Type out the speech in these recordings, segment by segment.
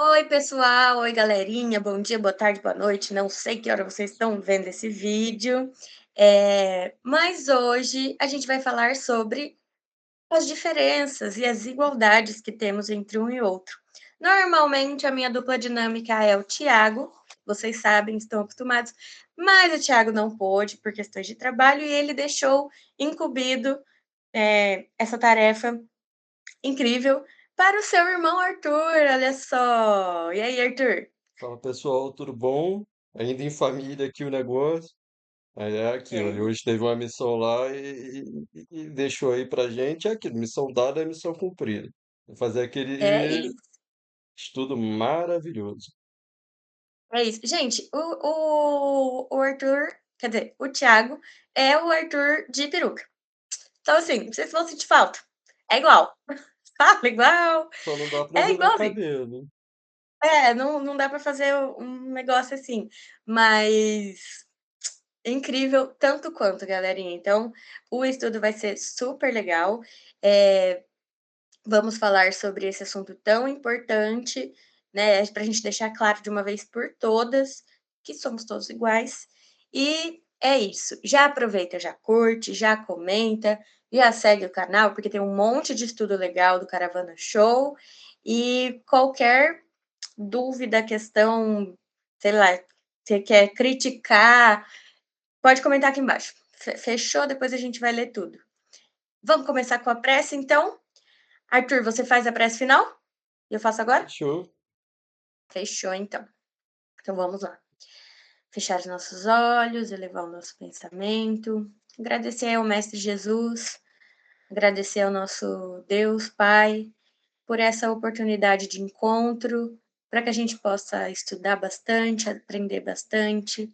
Oi, pessoal. Oi, galerinha. Bom dia, boa tarde, boa noite. Não sei que hora vocês estão vendo esse vídeo, mas hoje a gente vai falar sobre as diferenças e as igualdades que temos entre um e outro. Normalmente, a minha dupla dinâmica é o Tiago, vocês sabem, estão acostumados, mas o Tiago não pôde por questões de trabalho e ele deixou incumbido, essa tarefa incrível para o seu irmão Arthur, olha só. E aí, Arthur? Fala pessoal, tudo bom? Ainda em família aqui o negócio. Aí é aquilo, ele É, hoje teve uma missão lá e deixou aí pra gente. É aquilo, missão dada é missão cumprida. Vou fazer é aquele isso, estudo maravilhoso. é isso. Gente, o Arthur, quer dizer, o Thiago é o Arthur de peruca. Então, assim, vocês vão sentir falta. É igual. Fala igual, Só não dá pra é mudar igualzinho. cabelo, hein? Não dá para fazer um negócio assim, mas incrível tanto quanto, galerinha. Então, o estudo vai ser super legal. Eh, Vamos falar sobre esse assunto tão importante, né, para a gente deixar claro de uma vez por todas que somos todos iguais. E é isso. Já aproveita, já curte, já comenta, já segue o canal, porque tem um monte de estudo legal do Caravana Show. E qualquer dúvida, questão, sei lá, você quer criticar, pode comentar aqui embaixo. Fechou? Depois a gente vai ler tudo. Vamos começar com a prece, então? Arthur, você faz a prece final? E eu faço agora? Fechou? Fechou, então. Então vamos lá. Fechar os nossos olhos, elevar o nosso pensamento, agradecer ao Mestre Jesus, agradecer ao nosso Deus, Pai, por essa oportunidade de encontro, para que a gente possa estudar bastante, aprender bastante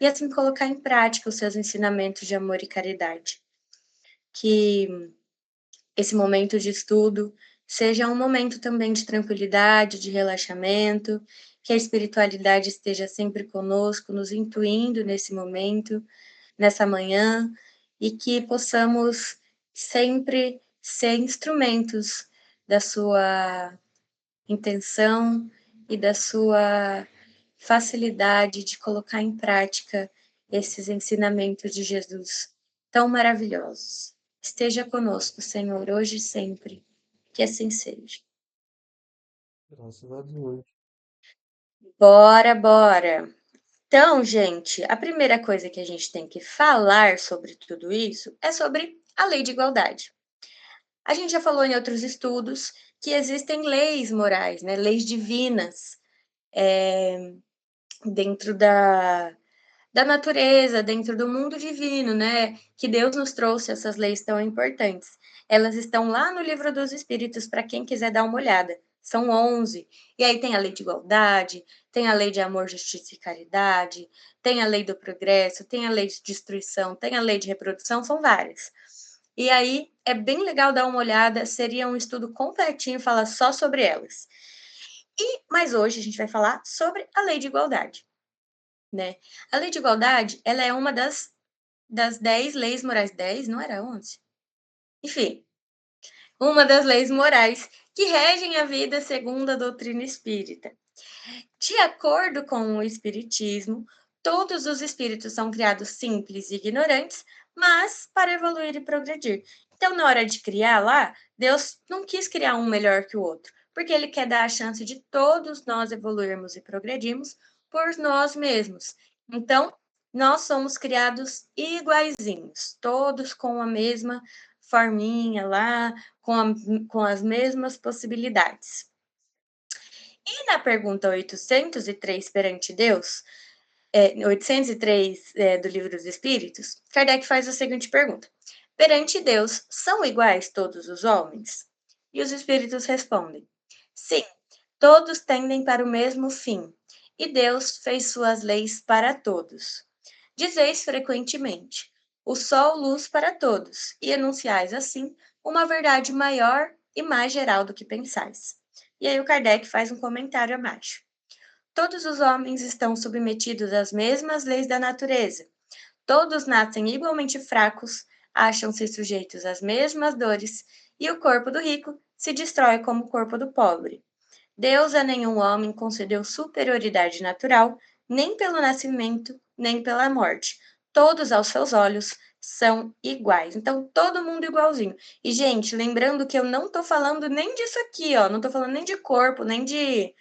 e assim colocar em prática os seus ensinamentos de amor e caridade. Que esse momento de estudo seja um momento também de tranquilidade, de relaxamento, que a espiritualidade esteja sempre conosco, nos intuindo nesse momento, nessa manhã, e que possamos sempre ser instrumentos da sua intenção e da sua facilidade de colocar em prática esses ensinamentos de Jesus tão maravilhosos. Esteja conosco, Senhor, hoje e sempre. Que assim seja. Graças a Deus. Bora, bora! Então, gente, a primeira coisa que a gente tem que falar sobre tudo isso é sobre a lei de igualdade. A gente já falou em outros estudos que existem leis morais, né, leis divinas, dentro da natureza, dentro do mundo divino, né? Que Deus nos trouxe essas leis tão importantes. Elas estão lá no livro dos Espíritos para quem quiser dar uma olhada. São 11. E aí tem a lei de igualdade, tem a lei de amor, justiça e caridade, tem a lei do progresso, tem a lei de destruição, tem a lei de reprodução, são várias. E aí é bem legal dar uma olhada, seria um estudo completinho falar só sobre elas. Mas hoje a gente vai falar sobre a lei de igualdade, né? A lei de igualdade, ela é uma das 10 leis morais, 10, não era 11? Enfim, uma das leis morais que regem a vida segundo a doutrina espírita. De acordo com o espiritismo, todos os espíritos são criados simples e ignorantes, mas para evoluir e progredir. Então, na hora de criar lá, Deus não quis criar um melhor que o outro, porque ele quer dar a chance de todos nós evoluirmos e progredirmos por nós mesmos. Então, nós somos criados iguaizinhos, todos com a mesma forminha lá, com as mesmas possibilidades. E na pergunta 803 perante Deus, 803 do Livro dos Espíritos, Kardec faz a seguinte pergunta: perante Deus, são iguais todos os homens? E os espíritos respondem: sim, todos tendem para o mesmo fim, e Deus fez suas leis para todos. Dizeis frequentemente: o sol luz para todos, e enunciais assim uma verdade maior e mais geral do que pensais. E aí o Kardec faz um comentário abaixo. Todos os homens estão submetidos às mesmas leis da natureza. Todos nascem igualmente fracos, acham-se sujeitos às mesmas dores, e o corpo do rico se destrói como o corpo do pobre. Deus a nenhum homem concedeu superioridade natural, nem pelo nascimento, nem pela morte. Todos aos seus olhos são iguais. Então, todo mundo igualzinho. E, gente, lembrando que eu não tô falando nem disso aqui, ó. Não tô falando nem de corpo, nem de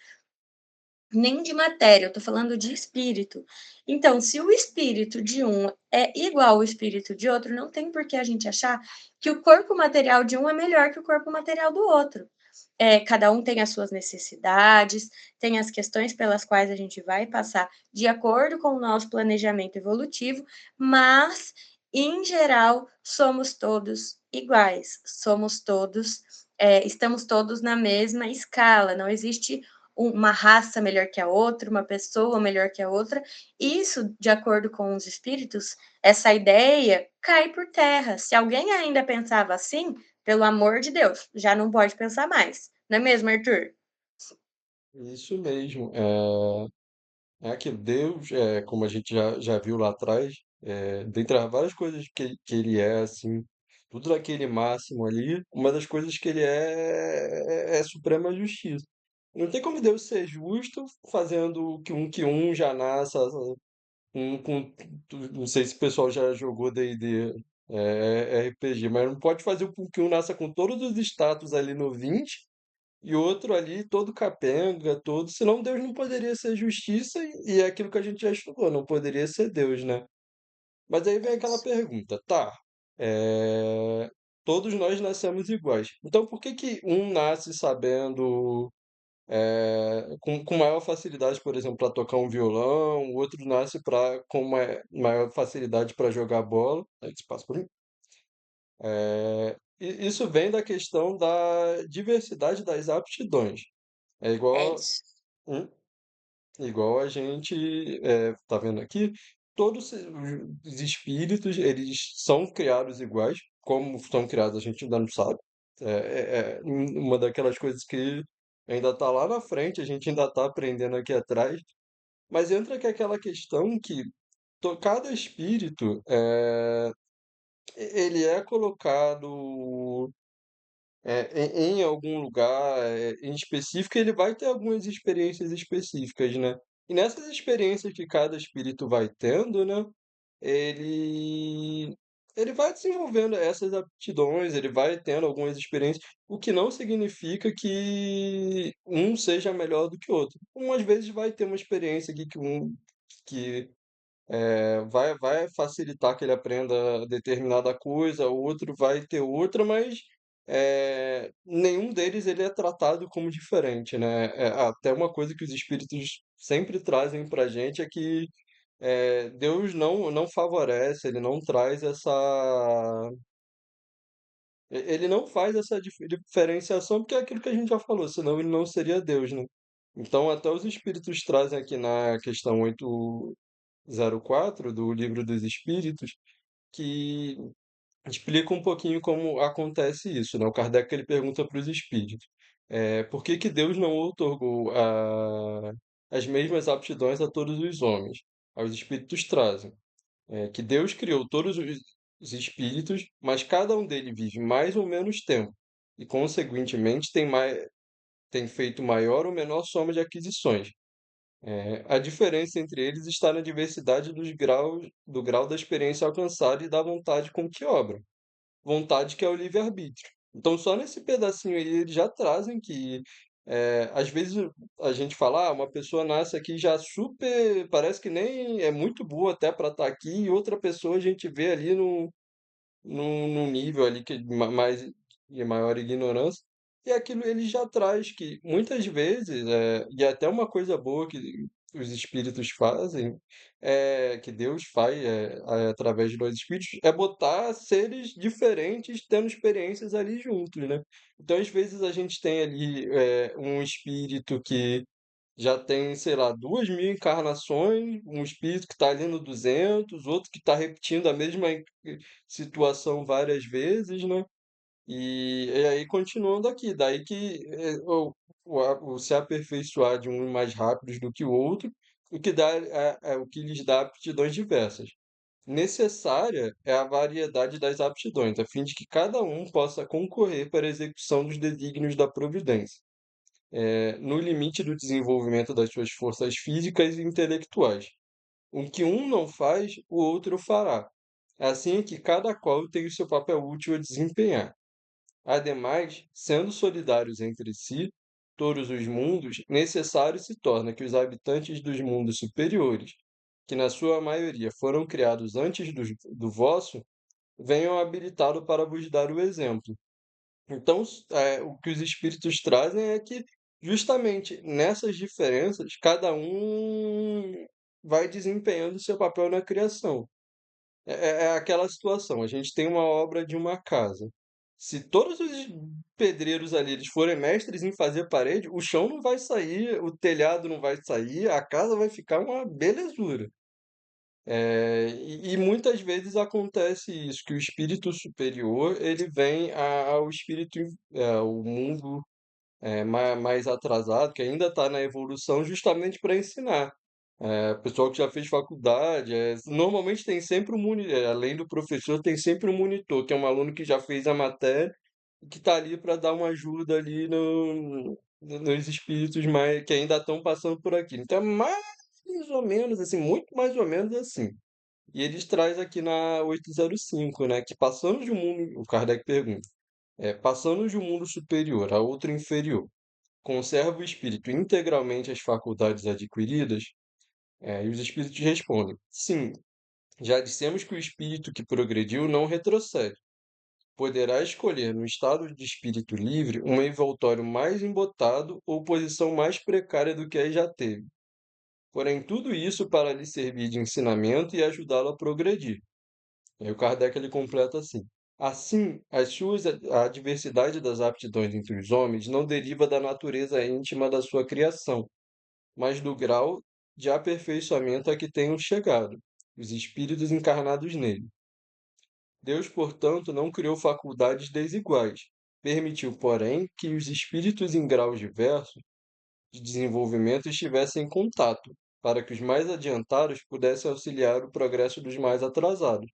matéria, eu tô falando de espírito. Então, se o espírito de um é igual ao espírito de outro, não tem por que a gente achar que o corpo material de um é melhor que o corpo material do outro. Cada um tem as suas necessidades, tem as questões pelas quais a gente vai passar de acordo com o nosso planejamento evolutivo, mas, em geral, somos todos iguais, estamos todos na mesma escala, não existe uma raça melhor que a outra, uma pessoa melhor que a outra. Isso, de acordo com os espíritos, essa ideia cai por terra. Se alguém ainda pensava assim, pelo amor de Deus, já não pode pensar mais. Não é mesmo, Arthur? Isso mesmo. É aquilo, Deus, como a gente já viu lá atrás, dentre as várias coisas que ele é, assim, tudo naquele máximo ali, uma das coisas que ele é suprema justiça. Não tem como Deus ser justo fazendo que um já nasça não sei se o pessoal já jogou D&D, RPG, mas não pode fazer com que um nasça com todos os status ali no 20 e outro ali todo capenga, todo, senão Deus não poderia ser justiça e é aquilo que a gente já estudou, não poderia ser Deus, né? Mas aí vem É aquela isso. pergunta, tá? é, Todos nós nascemos iguais. Então por que que um nasce sabendo com maior facilidade, por exemplo, para tocar um violão, o outro nasce com maior facilidade para jogar bola, aí isso passa por mim. E isso vem da questão da diversidade das aptidões. É É igual, isso. hum, igual a gente tá vendo aqui, todos os espíritos, eles são criados iguais, como são criados a gente ainda não sabe. Uma daquelas coisas que ainda está lá na frente, a gente ainda está aprendendo aqui atrás, mas entra que aquela questão que cada espírito ele é colocado em algum lugar em específico, ele vai ter algumas experiências específicas, né? E nessas experiências que cada espírito vai tendo, né? Ele, ele vai desenvolvendo essas aptidões, ele vai tendo algumas experiências, o que não significa que um seja melhor do que o outro. Às vezes vai ter uma experiência aqui que vai facilitar que ele aprenda determinada coisa, o outro vai ter outra, mas nenhum deles ele é tratado como diferente, né? Até uma coisa que os espíritos sempre trazem pra gente é que Deus não favorece, ele não traz ele não faz essa diferenciação, porque é aquilo que a gente já falou, senão ele não seria Deus, né? Então, até os espíritos trazem aqui na questão 804 do Livro dos Espíritos, que explica um pouquinho como acontece isso, né? O Kardec ele pergunta para os espíritos, por que que Deus não outorgou as mesmas aptidões a todos os homens? Aí os espíritos trazem que Deus criou todos os espíritos, mas cada um deles vive mais ou menos tempo, e consequentemente tem feito maior ou menor soma de aquisições. A diferença entre eles está na diversidade do grau da experiência alcançada e da vontade com que obram. Vontade que é o livre-arbítrio. Então, só nesse pedacinho aí, eles já trazem que, às vezes, a gente fala, uma pessoa nasce aqui já super, parece que nem é muito boa até para estar aqui, e outra pessoa a gente vê ali num nível ali mais de maior ignorância. E aquilo ele já traz que muitas vezes, e até uma coisa boa que os espíritos fazem, que Deus faz através de nós espíritos, é botar seres diferentes tendo experiências ali juntos, né? Então, às vezes, a gente tem ali um espírito que já tem, sei lá, 2.000 encarnações, um espírito que está ali no 200, outro que está repetindo a mesma situação várias vezes, né? E aí continuando aqui, daí que o se aperfeiçoar de um mais rápidos do que o outro, o que dá o que lhes dá aptidões diversas. Necessária é a variedade das aptidões, a fim de que cada um possa concorrer para a execução dos desígnios da providência. no limite do desenvolvimento das suas forças físicas e intelectuais. O que um não faz, o outro fará. Assim é que cada qual tem o seu papel útil a desempenhar. Ademais, sendo solidários entre si, todos os mundos, necessário se torna que os habitantes dos mundos superiores, que na sua maioria foram criados antes do vosso, venham habilitado para vos dar o exemplo. Então, o que os espíritos trazem é que, justamente nessas diferenças, cada um vai desempenhando seu papel na criação. É aquela situação, a gente tem uma obra de uma casa. Se todos os pedreiros ali eles forem mestres em fazer parede, o chão não vai sair, o telhado não vai sair, a casa vai ficar uma belezura. E muitas vezes acontece isso, que o espírito superior ele vem ao espírito, o mundo mais atrasado, que ainda está na evolução, justamente para ensinar. Pessoal que já fez faculdade, normalmente tem sempre um monitor, além do professor, tem sempre um monitor, que é um aluno que já fez a matéria e que está ali para dar uma ajuda ali nos espíritos mais, que ainda estão passando por aqui. Então, é mais ou menos assim, muito mais ou menos assim. E eles traz aqui na 805, né, que passando de um mundo, o Kardec pergunta, passando de um mundo superior a outro inferior, conserva o espírito integralmente as faculdades adquiridas? E os espíritos respondem: sim, já dissemos que o espírito que progrediu não retrocede. Poderá escolher, no estado de espírito livre, um envoltório mais embotado ou posição mais precária do que a já teve. Porém, tudo isso para lhe servir de ensinamento e ajudá-lo a progredir. E aí o Kardec ele completa assim: assim, a diversidade das aptidões entre os homens não deriva da natureza íntima da sua criação, mas do grau de aperfeiçoamento a que tenham chegado os espíritos encarnados nele. Deus, portanto, não criou faculdades desiguais. Permitiu, porém, que os espíritos em graus diversos de desenvolvimento estivessem em contato, para que os mais adiantados pudessem auxiliar o progresso dos mais atrasados,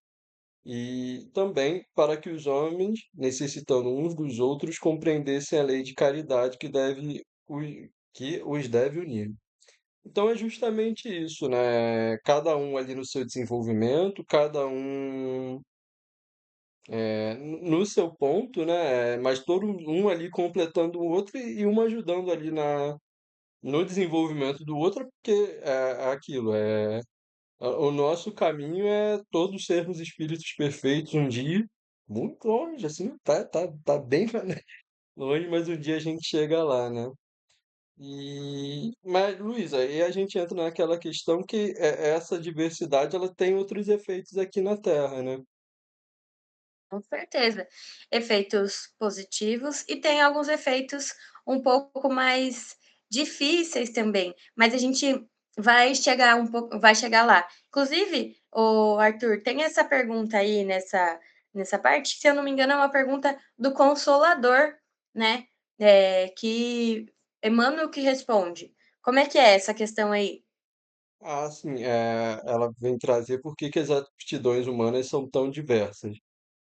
e também para que os homens, necessitando uns dos outros, compreendessem a lei de caridade que os deve unir. Então é justamente isso, né? Cada um ali no seu desenvolvimento, cada um no seu ponto, né? Mas todo um ali completando o outro e um ajudando ali no desenvolvimento do outro, porque é aquilo, o nosso caminho é todos sermos espíritos perfeitos um dia, muito longe, assim, tá bem longe, mas um dia a gente chega lá, né? Mas, Luísa, aí a gente entra naquela questão que essa diversidade ela tem outros efeitos aqui na Terra, né? Com certeza. Efeitos positivos e tem alguns efeitos um pouco mais difíceis também, mas a gente vai chegar lá. Inclusive, o Arthur, tem essa pergunta aí nessa parte, que, se eu não me engano, é uma pergunta do Consolador, né? Que Emmanuel que responde. Como é que é essa questão aí? Ah, sim, ela vem trazer por que que as aptidões humanas são tão diversas.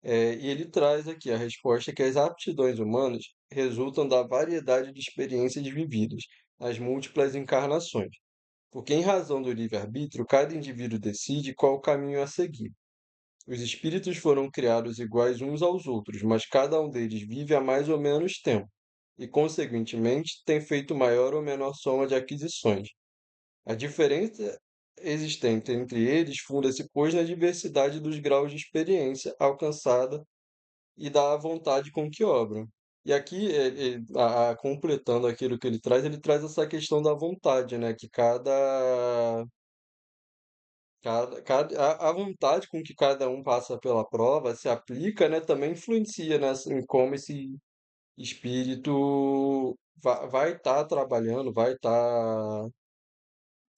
E ele traz aqui a resposta que as aptidões humanas resultam da variedade de experiências vividas, as múltiplas encarnações. Porque, em razão do livre-arbítrio, cada indivíduo decide qual o caminho a seguir. Os espíritos foram criados iguais uns aos outros, mas cada um deles vive há mais ou menos tempo, e, consequentemente, tem feito maior ou menor soma de aquisições. A diferença existente entre eles funda-se, pois, na diversidade dos graus de experiência alcançada e da vontade com que obram. E aqui, completando aquilo que ele traz essa questão da vontade, né? Que a vontade com que cada um passa pela prova, se aplica, né? Também influencia em como esse espírito vai estar trabalhando, vai estar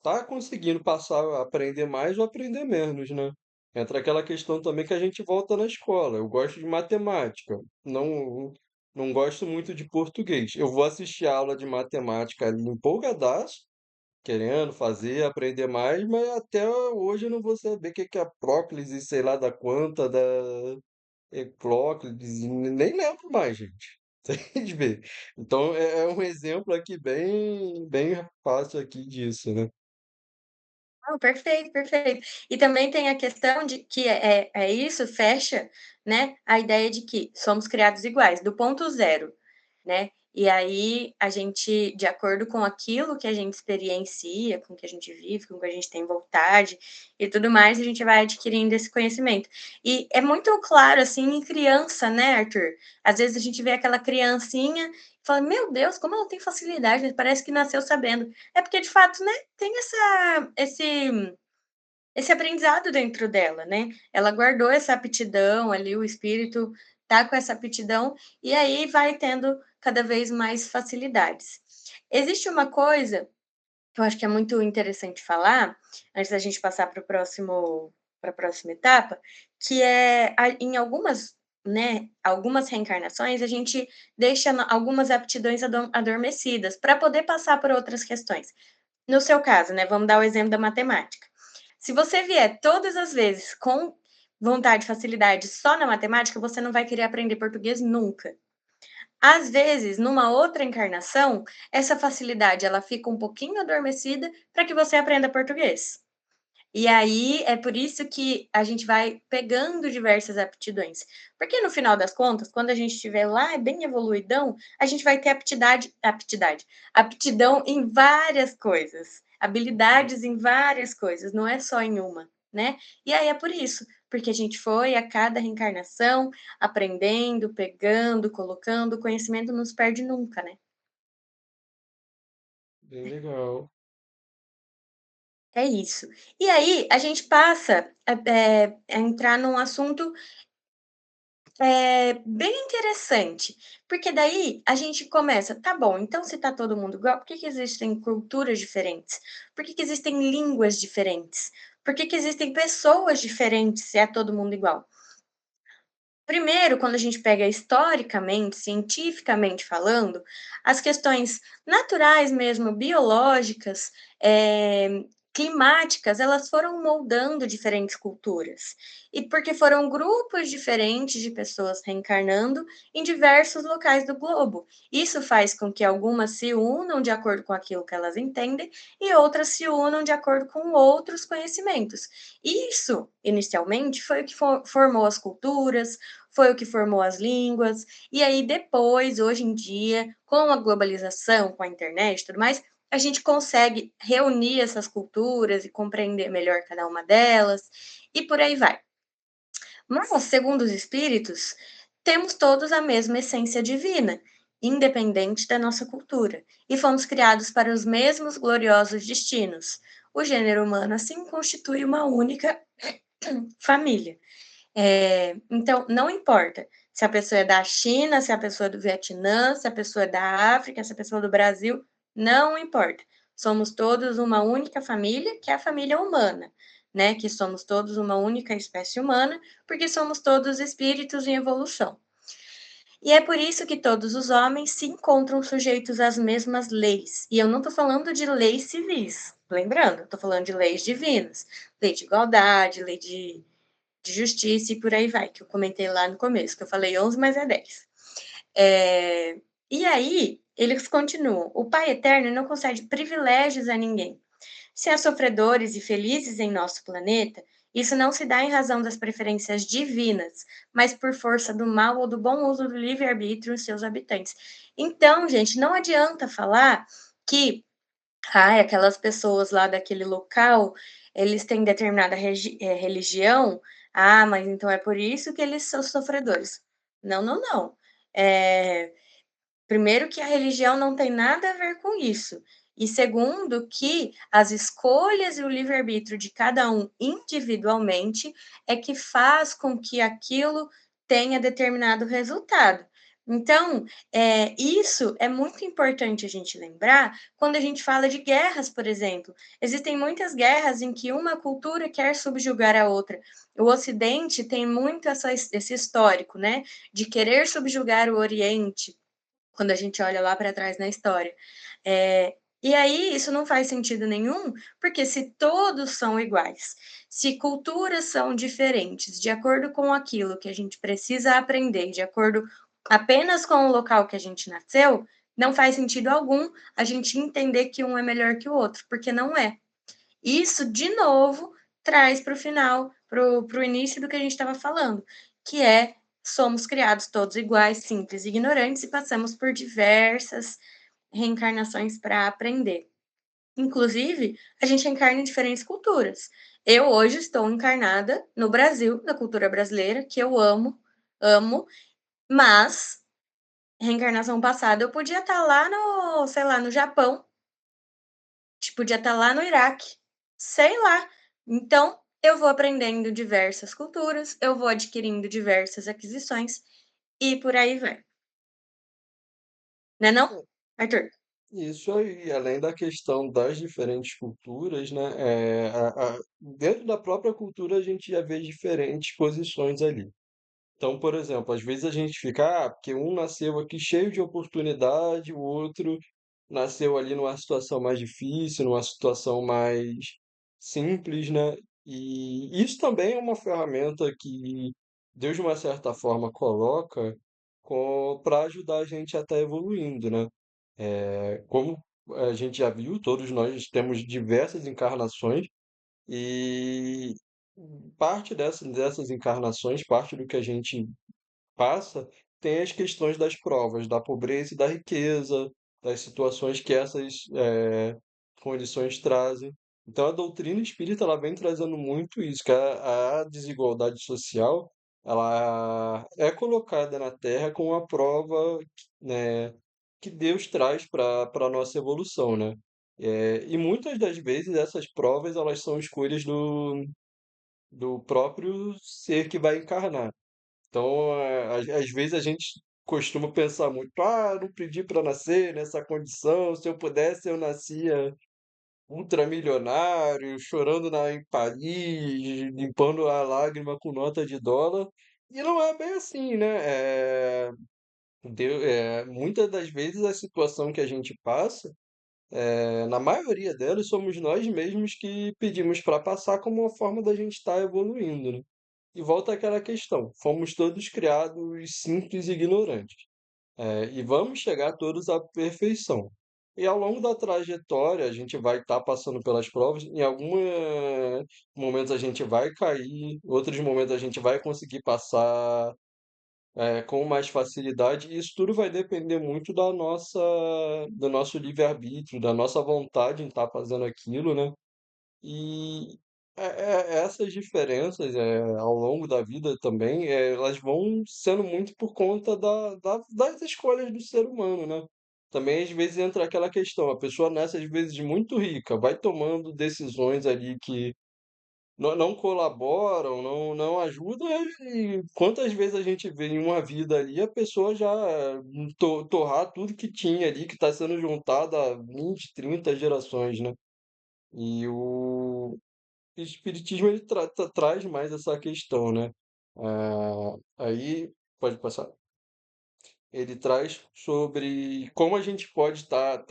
tá conseguindo passar, aprender mais ou aprender menos, né? Entra aquela questão também que a gente volta na escola. Eu gosto de matemática, não gosto muito de português. Eu vou assistir a aula de matemática ali empolgadaço, querendo fazer, aprender mais, mas até hoje eu não vou saber o que que é próclise, sei lá da quanta, da eclóclise, nem lembro mais, gente. Vocês vê. Então é um exemplo aqui bem fácil aqui disso, né? Não, perfeito, perfeito. E também tem a questão de que isso fecha, né, a ideia de que somos criados iguais, do ponto zero, né. E aí a gente, de acordo com aquilo que a gente experiencia, com o que a gente vive, com o que a gente tem vontade e tudo mais, a gente vai adquirindo esse conhecimento. E é muito claro, assim, em criança, né, Arthur? Às vezes a gente vê aquela criancinha e fala: "Meu Deus, como ela tem facilidade, parece que nasceu sabendo". É porque de fato, né, tem esse aprendizado dentro dela, né? Ela guardou essa aptidão ali, o espírito tá com essa aptidão e aí vai tendo cada vez mais facilidades. Existe uma coisa que eu acho que é muito interessante falar, antes da gente passar para a próxima etapa, que é em algumas, né, algumas reencarnações a gente deixa algumas aptidões adormecidas para poder passar por outras questões. No seu caso, né, vamos dar o exemplo da matemática. Se você vier todas as vezes com vontade e facilidade só na matemática, você não vai querer aprender português nunca. Às vezes, numa outra encarnação, essa facilidade ela fica um pouquinho adormecida para que você aprenda português. E aí é por isso que a gente vai pegando diversas aptidões. Porque no final das contas, quando a gente estiver lá bem evoluidão, a gente vai ter aptidão em várias coisas, habilidades em várias coisas, não é só em uma, né? E aí é por isso, porque a gente foi a cada reencarnação aprendendo, pegando, colocando, o conhecimento não se perde nunca, né? Bem legal. É isso. E aí a gente passa a entrar num assunto bem interessante, porque daí a gente começa, tá bom, então se tá todo mundo igual, por que que existem culturas diferentes? Por que que existem línguas diferentes? Por que que existem pessoas diferentes se é todo mundo igual? Primeiro, quando a gente pega historicamente, cientificamente falando, as questões naturais mesmo, biológicas, climáticas, elas foram moldando diferentes culturas. E porque foram grupos diferentes de pessoas reencarnando em diversos locais do globo. Isso faz com que algumas se unam de acordo com aquilo que elas entendem e outras se unam de acordo com outros conhecimentos. Isso, inicialmente, foi o que formou as culturas, foi o que formou as línguas, e aí depois, hoje em dia, com a globalização, com a internet e tudo mais, a gente consegue reunir essas culturas e compreender melhor cada uma delas, e por aí vai. Mas, segundo os espíritos, temos todos a mesma essência divina, independente da nossa cultura, e fomos criados para os mesmos gloriosos destinos. O gênero humano, assim, constitui uma única família. Então, não importa se a pessoa é da China, se a pessoa é do Vietnã, se a pessoa é da África, se a pessoa é do Brasil, não importa. Somos todos uma única família, que é a família humana, né? Que somos todos uma única espécie humana, porque somos todos espíritos em evolução. E é por isso que todos os homens se encontram sujeitos às mesmas leis. E eu não estou falando de leis civis, lembrando, estou falando de leis divinas, lei de igualdade, lei de justiça e por aí vai, que eu comentei lá no começo, que eu falei 11, mas é 10. E aí, eles continuam: o Pai Eterno não concede privilégios a ninguém. Se há sofredores e felizes em nosso planeta, isso não se dá em razão das preferências divinas, mas por força do mal ou do bom uso do livre-arbítrio em seus habitantes. Então, gente, não adianta falar que aquelas pessoas lá daquele local, eles têm determinada religião, mas então é por isso que eles são sofredores. Não, não, não. Eh, Primeiro que a religião não tem nada a ver com isso. E segundo que as escolhas e o livre-arbítrio de cada um individualmente é que faz com que aquilo tenha determinado resultado. Então, isso é muito importante a gente lembrar quando a gente fala de guerras, por exemplo. Existem muitas guerras em que uma cultura quer subjugar a outra. O Ocidente tem muito esse histórico, né, de querer subjugar o Oriente, quando a gente olha lá para trás na história. E aí isso não faz sentido nenhum, porque se todos são iguais, se culturas são diferentes, de acordo com aquilo que a gente precisa aprender, de acordo apenas com o local que a gente nasceu, não faz sentido algum a gente entender que um é melhor que o outro, porque não é. Isso, de novo, traz para o final, para o início do que a gente estava falando, que é somos criados todos iguais, simples e ignorantes, e passamos por diversas reencarnações para aprender. Inclusive, a gente encarna em diferentes culturas. Eu hoje estou encarnada no Brasil, na cultura brasileira, que eu amo, amo, mas reencarnação passada eu podia estar lá no, sei lá, no Japão, podia estar lá no Iraque, sei lá. Então, eu vou aprendendo diversas culturas, eu vou adquirindo diversas aquisições e por aí vai. Né não, Arthur? Isso aí, além da questão das diferentes culturas, né? Dentro da própria cultura a gente já vê diferentes posições ali. Então, por exemplo, às vezes a gente fica, porque um nasceu aqui cheio de oportunidade, o outro nasceu ali numa situação mais difícil, numa situação mais simples, né? E isso também é uma ferramenta que Deus, de uma certa forma, coloca para ajudar a gente a estar evoluindo, né? Como a gente já viu, todos nós temos diversas encarnações e parte dessas encarnações, parte do que a gente passa, tem as questões das provas, da pobreza e da riqueza, das situações que essas condições trazem. Então, a doutrina espírita ela vem trazendo muito isso, que a desigualdade social ela é colocada na Terra como uma prova, né, que Deus traz para a nossa evolução, né? E muitas das vezes essas provas elas são escolhas do próprio ser que vai encarnar. Então, às vezes a gente costuma pensar muito, não pedi para nascer nessa condição, se eu pudesse eu nascia ultramilionário, chorando em Paris, limpando a lágrima com nota de dólar. E não é bem assim, né? Muitas das vezes a situação que a gente passa, na maioria delas, somos nós mesmos que pedimos para passar como uma forma da gente estar evoluindo, né? E volta àquela questão: fomos todos criados simples e ignorantes, e vamos chegar todos à perfeição. E ao longo da trajetória, a gente vai estar passando pelas provas. Em alguns momentos a gente vai cair, outros momentos a gente vai conseguir passar, com mais facilidade. E isso tudo vai depender muito do nosso livre-arbítrio, da nossa vontade em estar fazendo aquilo, né? E essas diferenças ao longo da vida também, elas vão sendo muito por conta das escolhas do ser humano, né? Também às vezes entra aquela questão, a pessoa nasce às vezes muito rica, vai tomando decisões ali que não colaboram, não ajudam, e quantas vezes a gente vê em uma vida ali a pessoa já torrar tudo que tinha ali, que está sendo juntado há 20, 30 gerações, né? E o espiritismo ele traz mais essa questão, né? Aí, pode passar. Ele traz sobre como a gente pode estar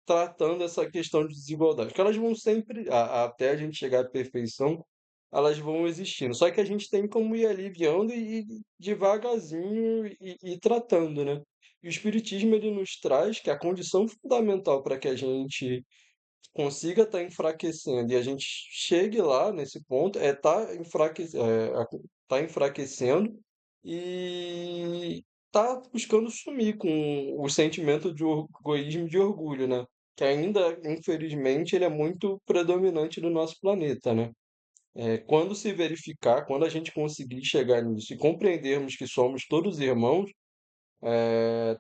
tratando essa questão de desigualdade. Que elas vão sempre, até a gente chegar à perfeição, elas vão existindo. Só que a gente tem como ir aliviando e devagarzinho e tratando, né? E o espiritismo ele nos traz que a condição fundamental para que a gente consiga estar enfraquecendo e a gente chegue lá nesse ponto, tá enfraquecendo e tá buscando sumir com o sentimento de egoísmo e de orgulho, né? Que ainda, infelizmente, ele é muito predominante no nosso planeta, né? Quando se verificar, quando a gente conseguir chegar nisso e compreendermos que somos todos irmãos,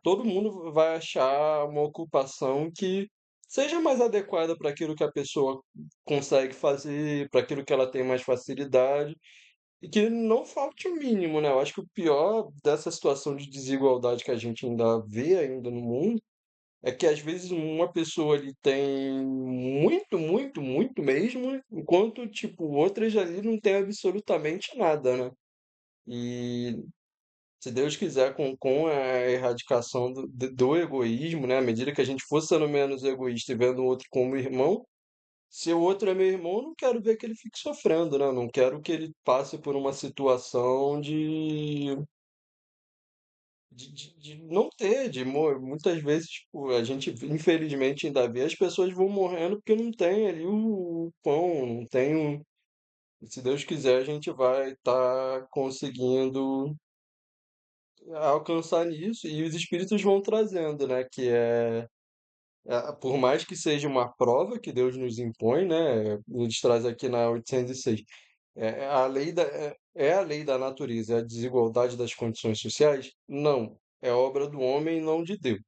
todo mundo vai achar uma ocupação que seja mais adequada para aquilo que a pessoa consegue fazer, para aquilo que ela tem mais facilidade, e que não falte o mínimo, né? Eu acho que o pior dessa situação de desigualdade que a gente ainda vê ainda no mundo é que às vezes uma pessoa ali tem muito, muito, muito mesmo, enquanto tipo outras ali não tem absolutamente nada, né? E se Deus quiser, com a erradicação do egoísmo, né? À medida que a gente for sendo menos egoísta e vendo o outro como irmão, se o outro é meu irmão, eu não quero ver que ele fique sofrendo, né? Eu não quero que ele passe por uma situação de não ter, muitas vezes, tipo, a gente infelizmente ainda vê as pessoas vão morrendo porque não tem ali o pão, não tem um. Se Deus quiser, a gente vai estar conseguindo alcançar nisso e os espíritos vão trazendo, né? Que por mais que seja uma prova que Deus nos impõe, né? Nos traz aqui na 806, a lei é a lei da natureza, é a desigualdade das condições sociais? Não, é obra do homem e não de Deus.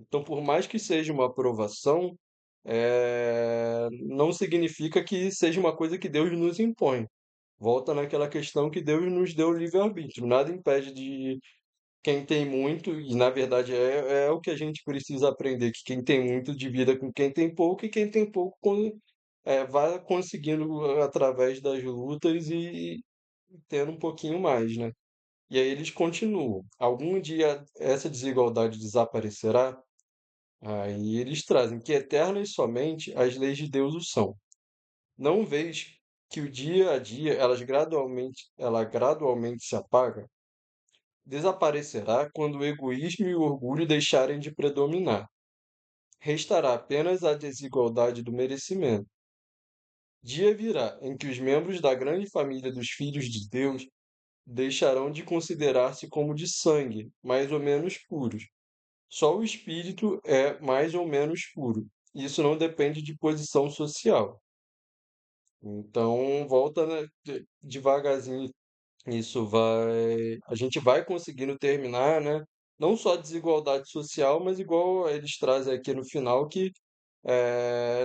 Então, por mais que seja uma aprovação, não significa que seja uma coisa que Deus nos impõe. Volta naquela questão que Deus nos deu livre-arbítrio. Nada impede de quem tem muito, e na verdade é o que a gente precisa aprender, que quem tem muito divida com quem tem pouco, e quem tem pouco vai conseguindo através das lutas e tendo um pouquinho mais, né? E aí eles continuam. Algum dia essa desigualdade desaparecerá? Aí eles trazem que eternas somente as leis de Deus o são. Não vês que o dia a dia ela gradualmente se apaga? Desaparecerá quando o egoísmo e o orgulho deixarem de predominar. Restará apenas a desigualdade do merecimento. Dia virá em que os membros da grande família dos filhos de Deus deixarão de considerar-se como de sangue, mais ou menos puros. Só o espírito é mais ou menos puro. Isso não depende de posição social. Então, volta, né, devagarzinho. A gente vai conseguindo terminar, né? Não só a desigualdade social, mas igual eles trazem aqui no final que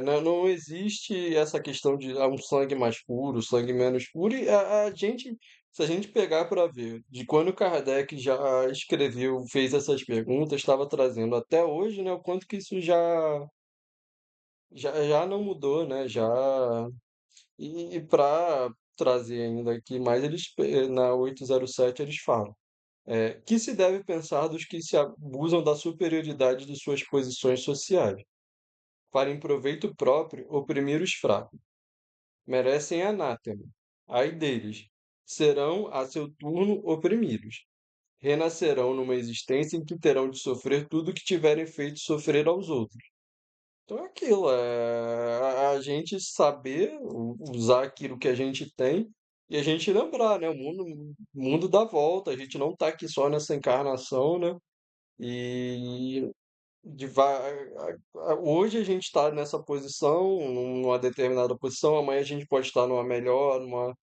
não existe essa questão de um sangue mais puro, sangue menos puro. E a gente, se a gente pegar para ver, de quando Kardec já escreveu, fez essas perguntas, estava trazendo até hoje, né? O quanto que isso já não mudou, né? E para trazer ainda aqui mais, na 807 eles falam que se deve pensar dos que se abusam da superioridade de suas posições sociais, para em proveito próprio oprimir os fracos. Merecem anátema. Ai deles. Serão, a seu turno, oprimidos. Renascerão numa existência em que terão de sofrer tudo que tiverem feito sofrer aos outros. Então é aquilo, a gente saber usar aquilo que a gente tem e a gente lembrar, né? O mundo dá volta, a gente não está aqui só nessa encarnação, né? E hoje a gente está nessa posição, numa determinada posição, amanhã a gente pode estar numa melhor, numa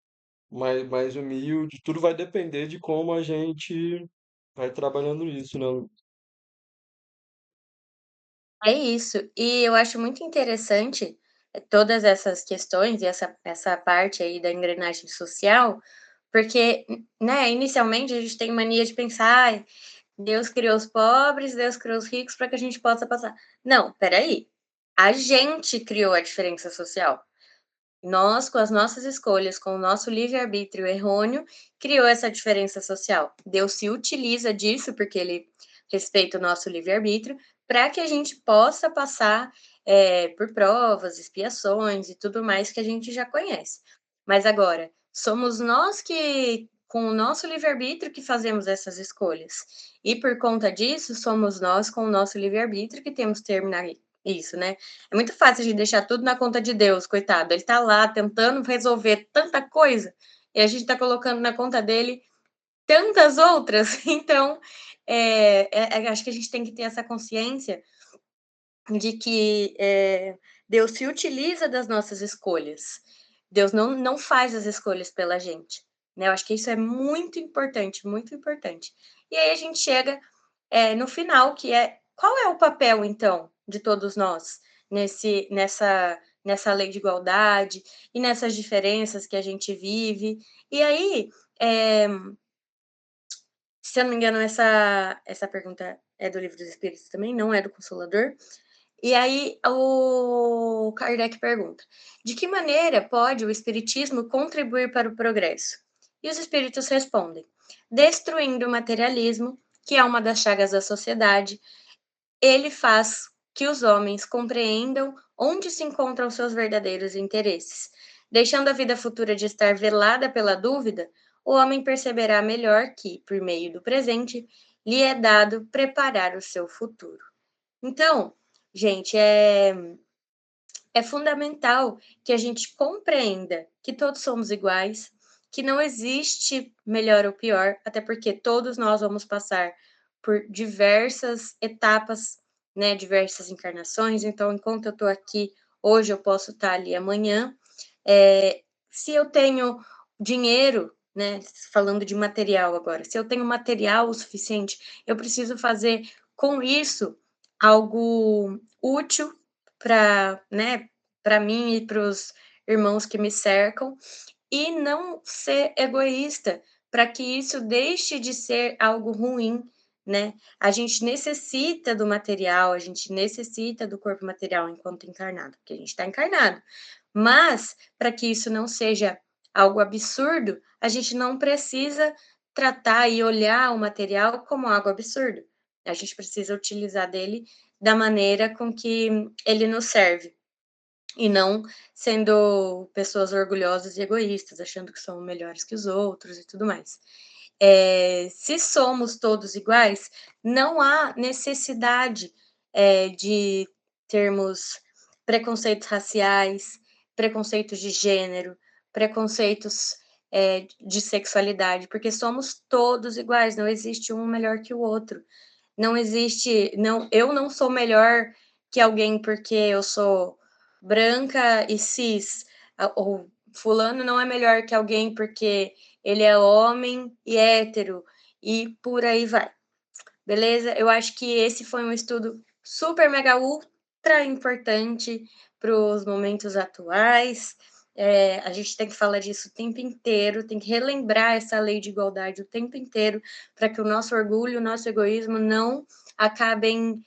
mais humilde, tudo vai depender de como a gente vai trabalhando isso, né? É isso. E eu acho muito interessante todas essas questões e essa parte aí da engrenagem social, porque, né, inicialmente a gente tem mania de pensar, ai, Deus criou os pobres, Deus criou os ricos para que a gente possa passar. Não, peraí. A gente criou a diferença social. Nós, com as nossas escolhas, com o nosso livre-arbítrio errôneo, criou essa diferença social. Deus se utiliza disso, porque ele respeita o nosso livre-arbítrio, para que a gente possa passar por provas, expiações e tudo mais que a gente já conhece. Mas agora, somos nós que, com o nosso livre-arbítrio, que fazemos essas escolhas. E por conta disso, somos nós, com o nosso livre-arbítrio, que temos que terminar isso, né? É muito fácil de deixar tudo na conta de Deus, coitado. Ele tá lá tentando resolver tanta coisa e a gente tá colocando na conta dele tantas outras. Então, acho que a gente tem que ter essa consciência de que Deus se utiliza das nossas escolhas. Deus não faz as escolhas pela gente. Né? Eu acho que isso é muito importante, muito importante. E aí a gente chega no final, que é qual é o papel, então, de todos nós nessa lei de igualdade e nessas diferenças que a gente vive. E aí, é, se eu não me engano, essa pergunta é do Livro dos Espíritos também, não é do Consolador. E aí o Kardec pergunta: de que maneira pode o Espiritismo contribuir para o progresso? E os espíritos respondem: destruindo o materialismo, que é uma das chagas da sociedade, ele faz que os homens compreendam onde se encontram seus verdadeiros interesses. Deixando a vida futura de estar velada pela dúvida, o homem perceberá melhor que, por meio do presente, lhe é dado preparar o seu futuro. Então, gente, é fundamental que a gente compreenda que todos somos iguais, que não existe melhor ou pior, até porque todos nós vamos passar por diversas etapas, né, diversas encarnações. Então, enquanto eu estou aqui hoje, eu posso estar ali amanhã. Se eu tenho dinheiro, né, falando de material agora, se eu tenho material o suficiente, eu preciso fazer com isso algo útil para, né, para mim e para os irmãos que me cercam, e não ser egoísta, para que isso deixe de ser algo ruim, né? A gente necessita do material, a gente necessita do corpo material enquanto encarnado, porque a gente está encarnado. Mas, para que isso não seja algo absurdo, a gente não precisa tratar e olhar o material como algo absurdo. A gente precisa utilizar dele da maneira com que ele nos serve. E não sendo pessoas orgulhosas e egoístas, achando que são melhores que os outros e tudo mais. Se somos todos iguais, não há necessidade de termos preconceitos raciais, preconceitos de gênero, preconceitos de sexualidade, porque somos todos iguais, não existe um melhor que o outro. Não existe, não, eu não sou melhor que alguém porque eu sou branca e cis, ou fulano não é melhor que alguém porque ele é homem e hétero, e por aí vai. Beleza? Eu acho que esse foi um estudo super mega ultra importante para os momentos atuais. A gente tem que falar disso o tempo inteiro, tem que relembrar essa lei de igualdade o tempo inteiro, para que o nosso orgulho, o nosso egoísmo não acabem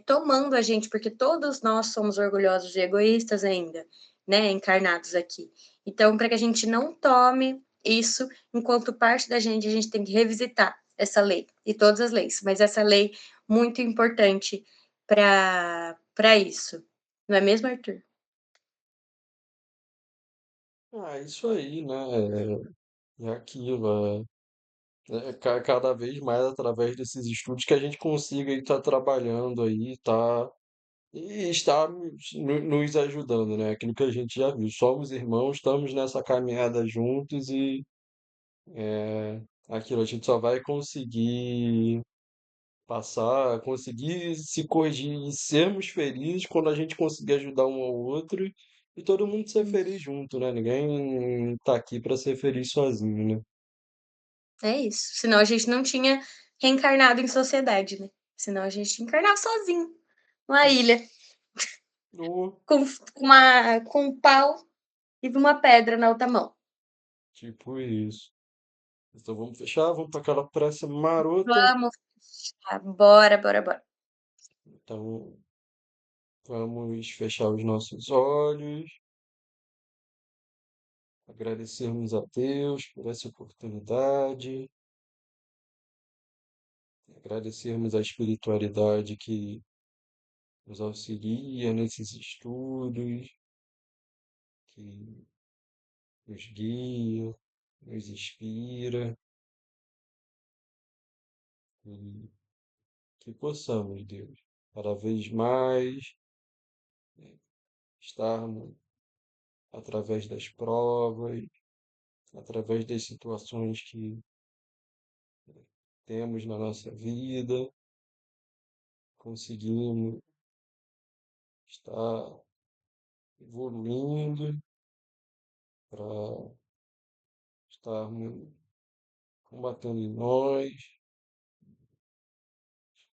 tomando a gente, porque todos nós somos orgulhosos e egoístas ainda, né? Encarnados aqui. Então, para que a gente não tome isso enquanto parte da gente, a gente tem que revisitar essa lei e todas as leis, mas essa lei muito importante para isso. Não é mesmo, Arthur? Ah, isso aí, né? É aquilo. Cada vez mais através desses estudos que a gente consiga estar trabalhando aí, tá? E está nos ajudando, né? Aquilo que a gente já viu. Somos irmãos, estamos nessa caminhada juntos e aquilo a gente só vai conseguir passar, conseguir se corrigir e sermos felizes quando a gente conseguir ajudar um ao outro e todo mundo ser feliz junto, né? Ninguém tá aqui para ser feliz sozinho, né? É isso. Senão a gente não tinha reencarnado em sociedade, né? Senão a gente tinha encarnado sozinho, numa ilha, Ou, com um pau e uma pedra na outra mão. tipo isso. Então vamos fechar, vamos para aquela prece marota. Vamos, bora, bora, bora. Então vamos fechar os nossos olhos, agradecermos a Deus por essa oportunidade, agradecermos a espiritualidade que nos auxilia nesses estudos, que nos guia, nos inspira, e que possamos, Deus, cada vez mais estarmos através das provas, através das situações que temos na nossa vida, conseguimos estar evoluindo para estarmos combatendo em nós,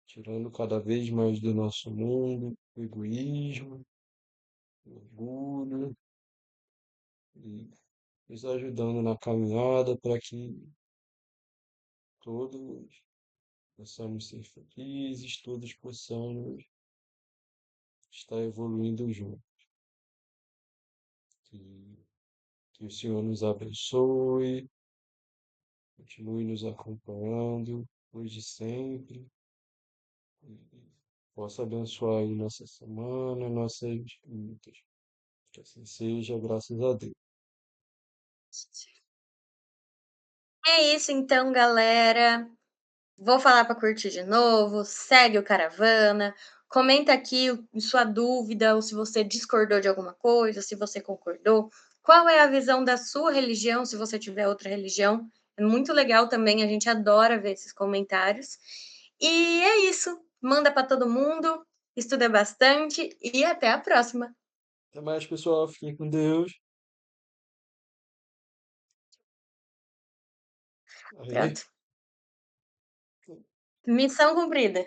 tirando cada vez mais do nosso mundo o egoísmo, o orgulho e nos ajudando na caminhada para que todos possamos ser felizes, todos possamos estar evoluindo juntos. Que, que o Senhor nos abençoe, continue nos acompanhando hoje e sempre, e possa abençoar aí nossa semana, nossas lutas. Que assim seja, graças a Deus. É isso então, galera. Vou falar para curtir de novo, segue o Caravana, comenta aqui sua dúvida, ou se você discordou de alguma coisa, se você concordou. Qual é a visão da sua religião, se você tiver outra religião? É muito legal também, a gente adora ver esses comentários. E é isso. Manda para todo mundo, estuda bastante e até a próxima. Até mais, pessoal. Fiquem com Deus. Aí. Pronto. Missão cumprida.